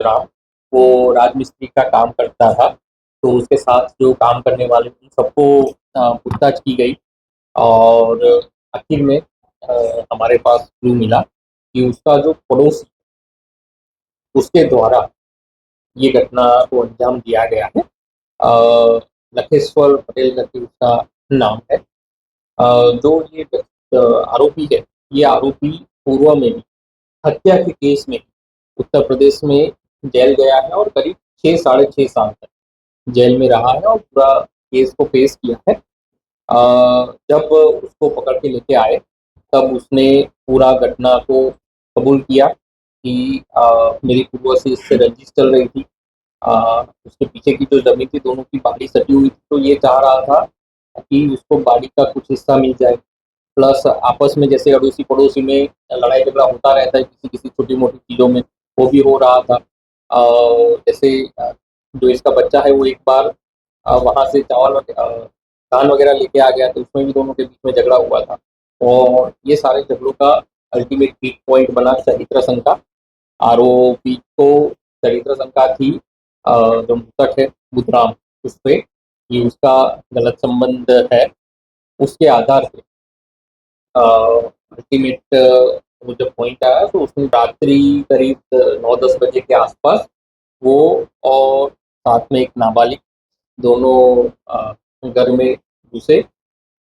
बुधराम, वो राजमिस्त्री का काम करता था। तो उसके साथ जो काम करने वाले थे सबको पूछताछ की गई और आखिर में हमारे पास क्लू मिला कि उसका जो पड़ोसी उसके द्वारा ये घटना को अंजाम दिया गया है। लखेश्वर पटेल करके उसका नाम है। जो ये आरोपी है, ये आरोपी पूर्व में भी हत्या के केस में उत्तर प्रदेश में जेल गया है और करीब 6 साढ़े 6 साल तक जेल में रहा है और पूरा केस को फेस किया है। जब उसको पकड़ के लेके आए तब उसने पूरा घटना को कबूल किया कि मेरी पूर्व से इससे रंजिश चल रही थी। उसके पीछे की जो जमीन थी दोनों की बाड़ी सटी हुई थी, तो ये चाह रहा था कि उसको बाड़ी का कुछ हिस्सा मिल जाए। प्लस आपस में जैसे अड़ोसी पड़ोसी में लड़ाई झगड़ा होता रहता है किसी किसी छोटी मोटी चीज़ों में, वो भी हो रहा था। जैसे जो इसका बच्चा है वो एक बार वहाँ से धान वगैरह लेके आ गया, तो उसमें भी दोनों के बीच में झगड़ा हुआ था। और ये सारे झगड़ों का अल्टीमेट पीक पॉइंट बना चरित्र शंका। आरोपी को चरित्र शंका थी जो मृतक है बुधराम, उस पे कि उसका गलत संबंध है। उसके आधार से अल्टीमेट वो जब पॉइंट आया तो उसने रात्रि करीब 9-10 बजे के आसपास वो और साथ में एक नाबालिग दोनों घर में घुसे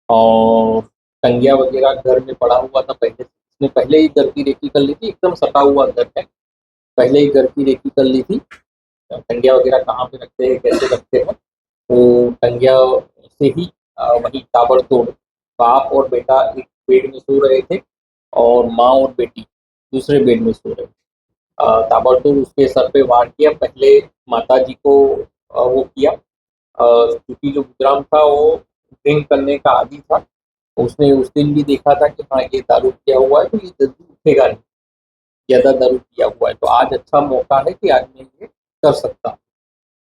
और टंगिया वगैरह घर में पड़ा हुआ था पहले से। उसने पहले ही घर की रेकी कर ली थी, एकदम सटा हुआ घर है, पहले ही घर की रेकी कर ली थी। टंगिया वगैरह कहाँ पे रखते हैं कैसे रखते हैं, तो टंगिया से ही वही ताबड़तोड़ बाप और बेटा एक बेड में सो रहे थे और माँ और बेटी दूसरे बेड में सो रहे थे। ताबड़तोड़ उसके सर पे वार किया, पहले माता जी को वो किया। क्योंकि जो बुधराम था वो ड्रिंक करने का आदी था, उसने उस दिन भी देखा था कि हाँ ये दारू पिया हुआ है तो ये जल्दी उठेगा नहीं, ज़्यादा दारू पिया हुआ है, तो आज अच्छा मौका है कि आज मैं ये कर सकता हूँ।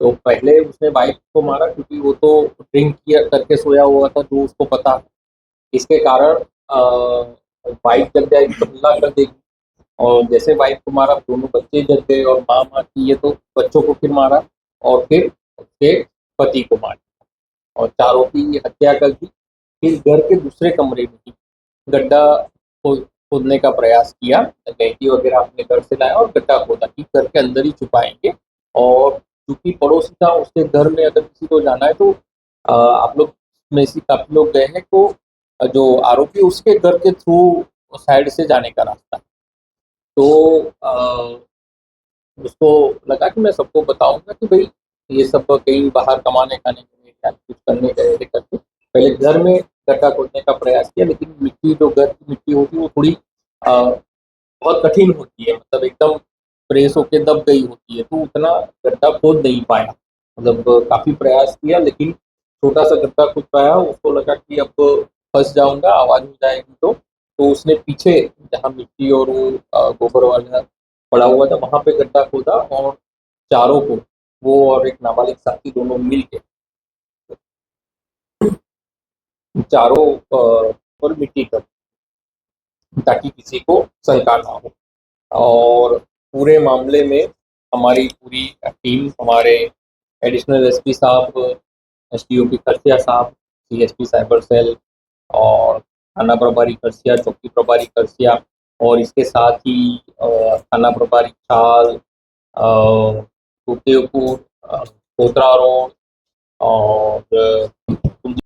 तो पहले उसने वाइफ को मारा क्योंकि वो तो ड्रिंक किया करके सोया हुआ था, जो उसको पता है। इसके कारण वाइफ जग जाएगी तो हल्ला कर देगी, और जैसे वाइफ को मारा दोनों बच्चे जग गए और माँ मारती है तो बच्चों को फिर मारा और फिर उसके पति को मारा और चारों की हत्या कर दी। फिर घर के दूसरे कमरे में ही गड्ढा खोदने का प्रयास किया, गैंती वगैरह अपने घर से लाया और गड्ढा खोदा कि घर के अंदर ही छुपाएंगे। और क्योंकि पड़ोसी था उसके घर में अगर किसी को जाना है तो आप लोग में से काफी लोग गए हैं, तो जो आरोपी उसके घर के थ्रू साइड से जाने का रास्ता है। तो उसको लगा कि मैं सबको बताऊंगा कि भाई ये सब कहीं बाहर कमाने खाने के लिए या कुछ करने के करके पहले घर में गड्ढा खोदने का प्रयास किया, लेकिन मिट्टी जो घर की मिट्टी होती है वो थोड़ी बहुत कठिन होती है, मतलब एकदम प्रेस होके दब गई होती है, तो उतना गड्ढा खोद नहीं पाया। मतलब काफी प्रयास किया लेकिन छोटा सा गड्ढा खोद पाया। उसको लगा कि अब फंस जाऊंगा, आवाज हो जाएगी तो उसने पीछे जहाँ मिट्टी और वो गोबर वाला पड़ा हुआ था वहां पे गड्ढा खोदा और चारों को, वो और एक नाबालिग साथी दोनों मिल के चारों पर मिट्टी कर, ताकि किसी को शंका ना हो। और पूरे मामले में हमारी पूरी टीम, हमारे एडिशनल एसपी साहब, एसडीओपी खरसिया साहब, सीएसपी साइबर सेल और थाना प्रभारी खरसिया, चौकी प्रभारी खरसिया और इसके साथ ही थाना प्रभारी छाल, सुखदेवपुर, कोतरा रोड और